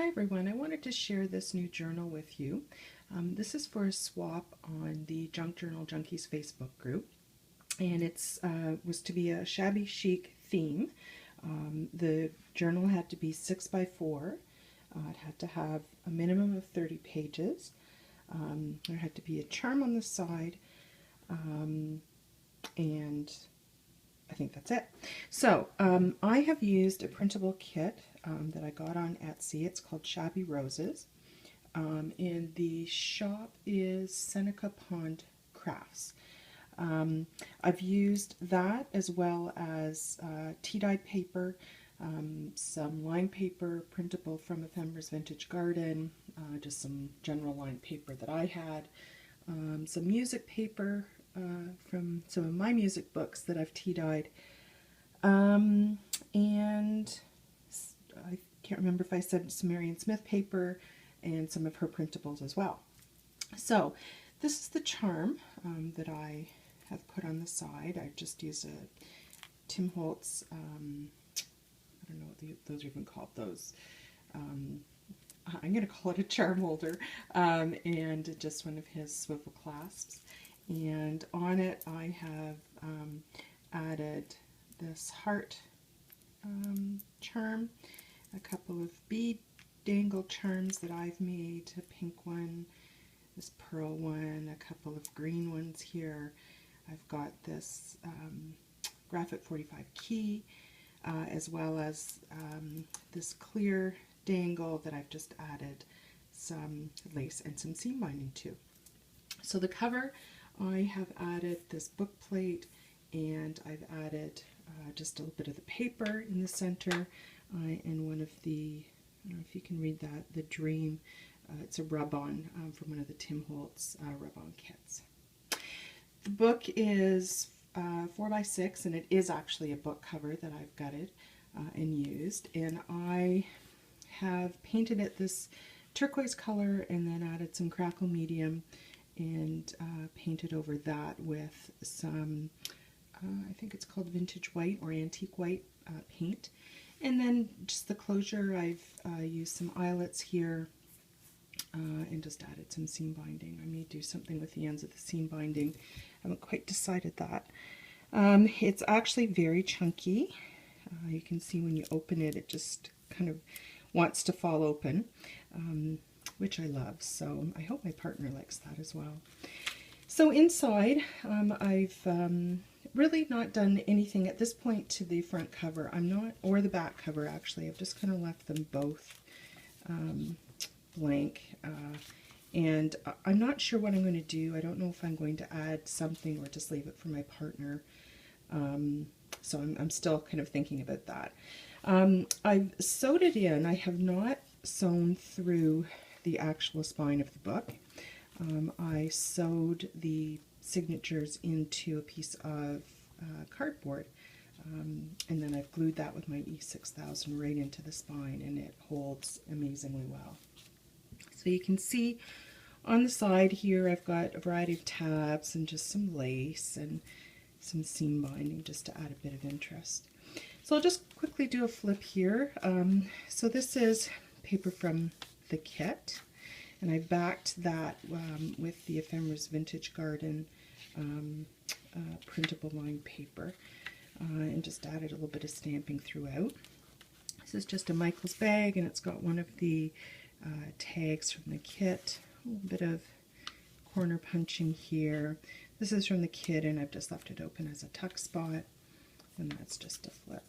Hi everyone, I wanted to share this new journal with you. This is for a swap on the Junk Journal Junkies Facebook group, and it's was to be a shabby chic theme. The journal had to be 6 by 4. It had to have a minimum of 30 pages. There had to be a charm on the side, and I think that's it. So I have used a printable kit that I got on Etsy. It's called Shabby Roses, and the shop is Seneca Pond Crafts. I've used that as well as tea-dyed paper, some lined paper printable from Ephemeris Vintage Garden, just some general lined paper that I had, some music paper from some of my music books that I've tea-dyed, and I can't remember if I said some Marion Smith paper and some of her printables as well. So this is the charm that I have put on the side. I just used a Tim Holtz, I don't know what those are even called, those. I'm going to call it a charm holder, and just one of his swivel clasps. And on it I have added this heart charm, a couple of bead dangle charms that I've made, a pink one, this pearl one, a couple of green ones here. I've got this graphic 45 key, as well as this clear dangle that I've just added some lace and some seam binding to. So the cover, I have added this book plate, and I've added just a little bit of the paper in the center, and one of the, I don't know if you can read that, the Dream. It's a rub-on from one of the Tim Holtz rub-on kits. The book is 4 by 6, and it is actually a book cover that I've gutted and used, and I have painted it this turquoise color and then added some crackle medium and painted over that with some, I think it's called vintage white or antique white paint. And then just the closure, I've used some eyelets here and just added some seam binding. I may do something with the ends of the seam binding. I haven't quite decided that. It's actually very chunky. You can see when you open it, it just kind of wants to fall open, which I love. So I hope my partner likes that as well. So inside, I've really not done anything at this point to the front cover. I'm not, or the back cover actually. I've just kind of left them both blank. And I'm not sure what I'm going to do. I don't know if I'm going to add something or just leave it for my partner. So I'm still kind of thinking about that. I've sewed it in. I have not sewn through the actual spine of the book. I sewed the signatures into a piece of cardboard, and then I've glued that with my E6000 right into the spine, and it holds amazingly well. So you can see on the side here I've got a variety of tabs and just some lace and some seam binding just to add a bit of interest. So I'll just quickly do a flip here. So this is paper from the kit, and I backed that with the Ephemeris Vintage Garden printable lined paper, and just added a little bit of stamping throughout. This is just a Michael's bag, and it's got one of the tags from the kit, a little bit of corner punching here. This is from the kit, and I've just left it open as a tuck spot, and that's just a flip.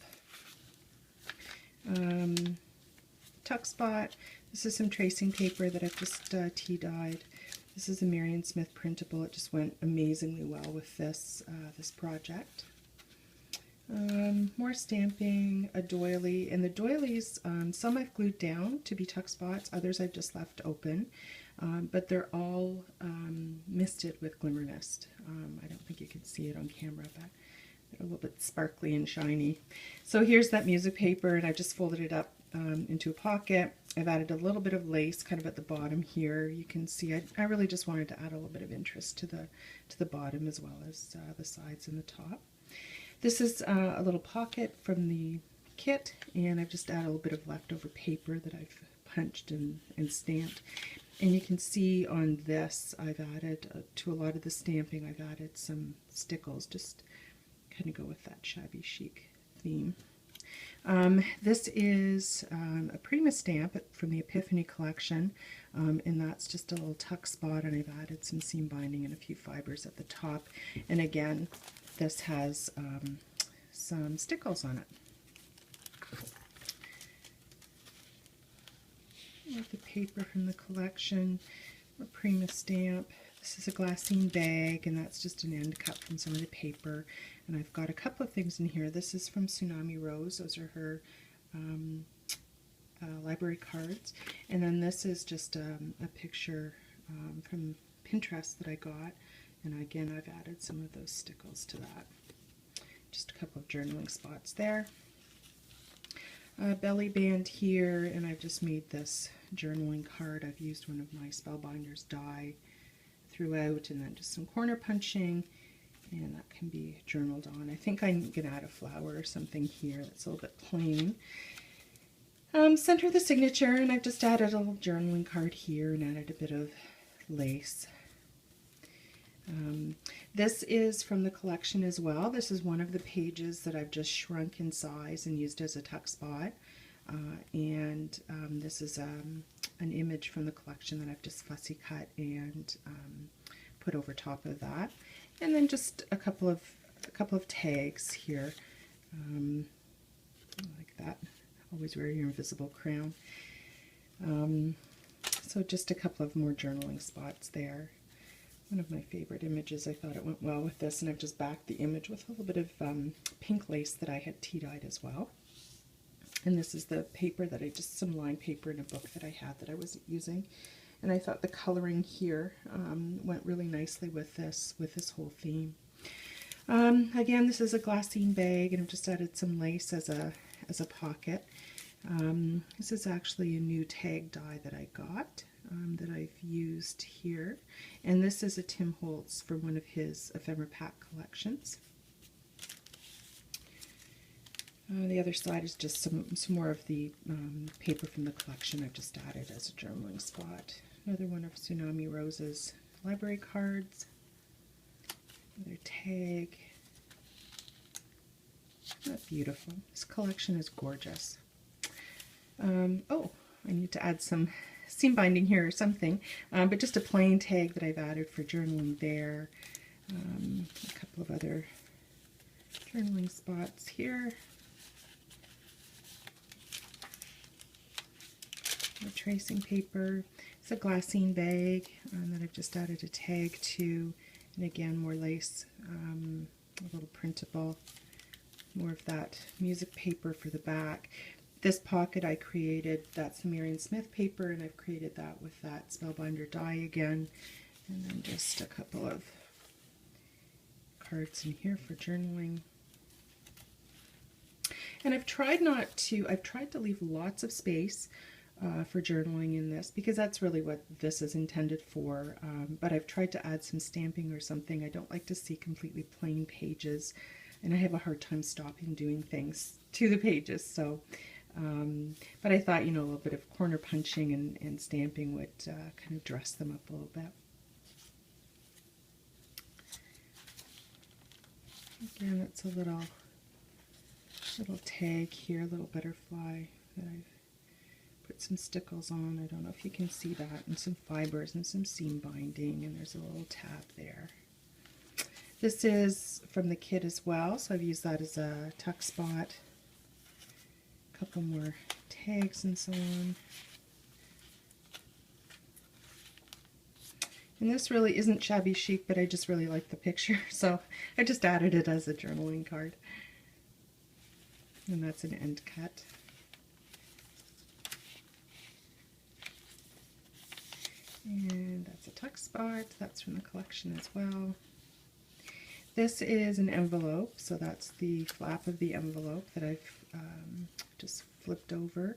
Tuck spot. This is some tracing paper that I've just tea-dyed. This is a Marion Smith printable. It just went amazingly well with this this project. More stamping, a doily, and the doilies, some I've glued down to be tuck spots, others I've just left open, but they're all misted with Glimmer Mist. I don't think you can see it on camera, but they're a little bit sparkly and shiny. So here's that music paper, and I just folded it up into a pocket. I've added a little bit of lace kind of at the bottom here. You can see I really just wanted to add a little bit of interest to the bottom as well as the sides and the top. This is a little pocket from the kit, and I've just added a little bit of leftover paper that I've punched and stamped. And you can see on this, I've added, to a lot of the stamping, I've added some stickles, just kind of go with that shabby chic theme. This is a Prima stamp from the Epiphany collection, and that's just a little tuck spot, and I've added some seam binding and a few fibers at the top. And again, this has some stickles on it. The paper from the collection, a Prima stamp. This is a glassine bag, and that's just an end cut from some of the paper. And I've got a couple of things in here. This is from Tsunami Rose. Those are her library cards. And then this is just a picture from Pinterest that I got. And again, I've added some of those stickles to that. Just a couple of journaling spots there. Belly band here, and I've just made this journaling card. I've used one of my Spellbinders die throughout, and then just some corner punching, and that can be journaled on. I think I'm going to add a flower or something here that's a little bit plain. Center the signature, and I've just added a little journaling card here and added a bit of lace. This is from the collection as well. This is one of the pages that I've just shrunk in size and used as a tuck spot. This is an image from the collection that I've just fussy cut and put over top of that. And then just a couple of tags here, like that. Always wear your invisible crown. So just a couple of more journaling spots there. One of my favorite images. I thought it went well with this, and I've just backed the image with a little bit of pink lace that I had tea-dyed as well. And this is the paper that just some line paper in a book that I had that I wasn't using. And I thought the coloring here went really nicely with this whole theme. Again, this is a glassine bag, and I've just added some lace as a pocket. This is actually a new tag die that I got. That I've used here, and this is a Tim Holtz for one of his ephemera pack collections. The other side is just some more of the paper from the collection I've just added as a journaling spot. Another one of Tsunami Rose's library cards. Another tag. Isn't that beautiful? This collection is gorgeous. Oh, I need to add some seam binding here or something, but just a plain tag that I've added for journaling there. A couple of other journaling spots here. A tracing paper. It's a glassine bag that I've just added a tag to, and again more lace, a little printable, more of that music paper for the back. This pocket I created, that's the Marion Smith paper, and I've created that with that Spellbinder die again. And then just a couple of cards in here for journaling. And I've tried to leave lots of space for journaling in this, because that's really what this is intended for. But I've tried to add some stamping or something. I don't like to see completely plain pages, and I have a hard time stopping doing things to the pages. So. But I thought, you know, a little bit of corner punching and stamping would kind of dress them up a little bit. Again, it's a little tag here, a little butterfly that I've put some stickles on. I don't know if you can see that, and some fibers and some seam binding, and there's a little tab there. This is from the kit as well, so I've used that as a tuck spot. Couple more tags and so on. And this really isn't shabby chic, but I just really like the picture, so I just added it as a journaling card. And that's an end cut. And that's a tuck spot. That's from the collection as well. This is an envelope, so that's the flap of the envelope that I've just flipped over.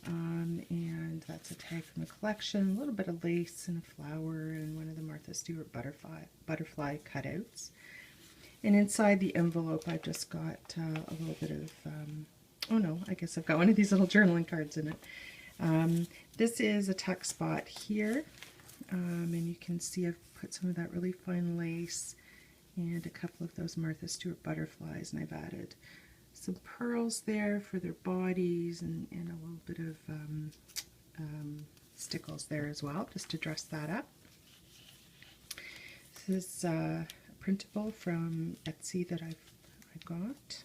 And that's a tag from the collection, a little bit of lace and a flower and one of the Martha Stewart butterfly cutouts. And inside the envelope I've just got a little bit of, oh no, I guess I've got one of these little journaling cards in it. This is a tuck spot here, and you can see I've put some of that really fine lace and a couple of those Martha Stewart butterflies, and I've added some pearls there for their bodies and a little bit of stickles there as well, just to dress that up. This is a printable from Etsy that I got.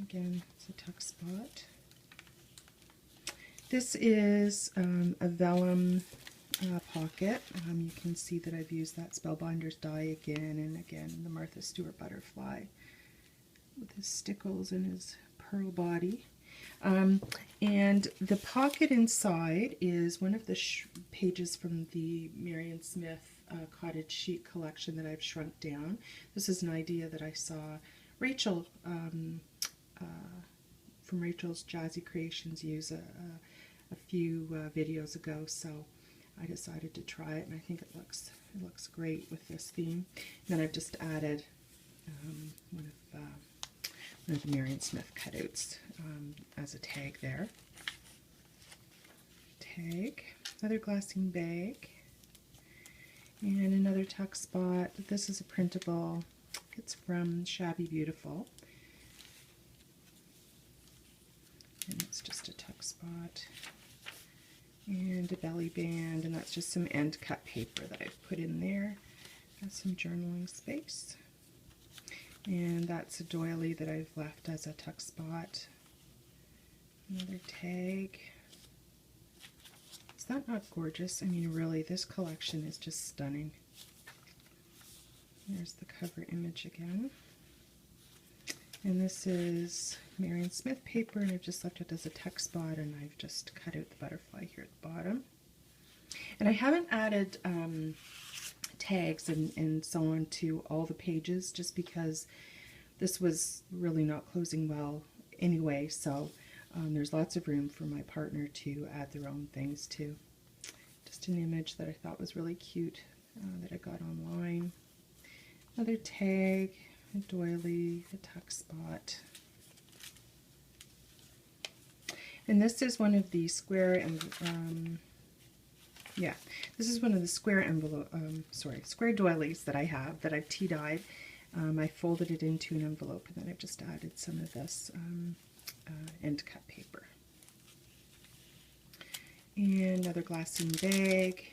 Again, it's a tuck spot. This is a vellum pocket. You can see that I've used that Spellbinders die again and again, the Martha Stewart butterfly with his stickles and his pearl body. And the pocket inside is one of the pages from the Marion Smith Cottage Chic collection that I've shrunk down. This is an idea that I saw Rachel from Rachel's Jazzy Creations use a few videos ago, so I decided to try it, and I think it looks great with this theme. And then I've just added one of the Marion Smith cutouts as a tag there. Tag, another glassine bag, and another tuck spot. This is a printable. It's from Shabby Beautiful, and it's just a tuck spot. And a belly band, and that's just some end cut paper that I've put in there. Got some journaling space. And that's a doily that I've left as a tuck spot. Another tag. Is that not gorgeous? I mean, really, this collection is just stunning. There's the cover image again. And this is Marion Smith paper, and I've just left it as a tuck spot, and I've just cut out the butterfly here at the bottom. And I haven't added tags and so on to all the pages, just because this was really not closing well anyway, so there's lots of room for my partner to add their own things to. Just an image that I thought was really cute that I got online. Another tag, a doily, a tuck spot. And this is one of the square and this is one of the square envelope, square doilies that I have that I've tea dyed. I folded it into an envelope, and then I've just added some of this end cut paper. And another glassine bag,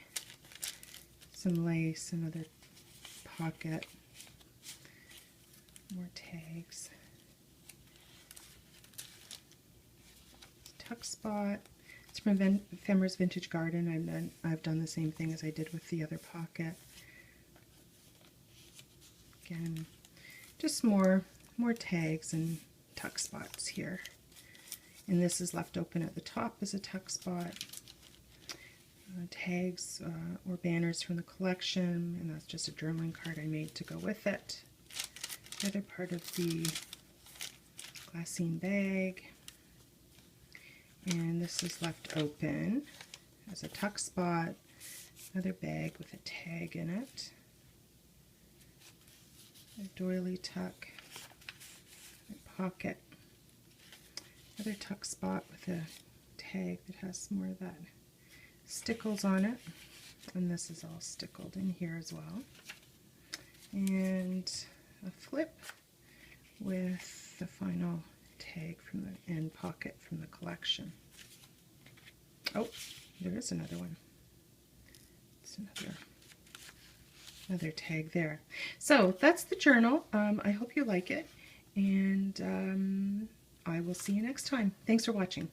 some lace, another pocket, more tags, tuck spot. It's from Femmer's Vintage Garden. I've done the same thing as I did with the other pocket. Again, just more tags and tuck spots here. And this is left open at the top as a tuck spot. Tags or banners from the collection, and that's just a journaling card I made to go with it. The other part of the glassine bag. And this is left open as a tuck spot. Another bag with a tag in it. A doily tuck. A pocket. Another tuck spot with a tag that has more of that stickles on it. And this is all stickled in here as well. And a flip with the final tag from the end pocket from the collection. Oh, there is another one. It's another tag there. So that's the journal. I hope you like it, and I will see you next time. Thanks for watching.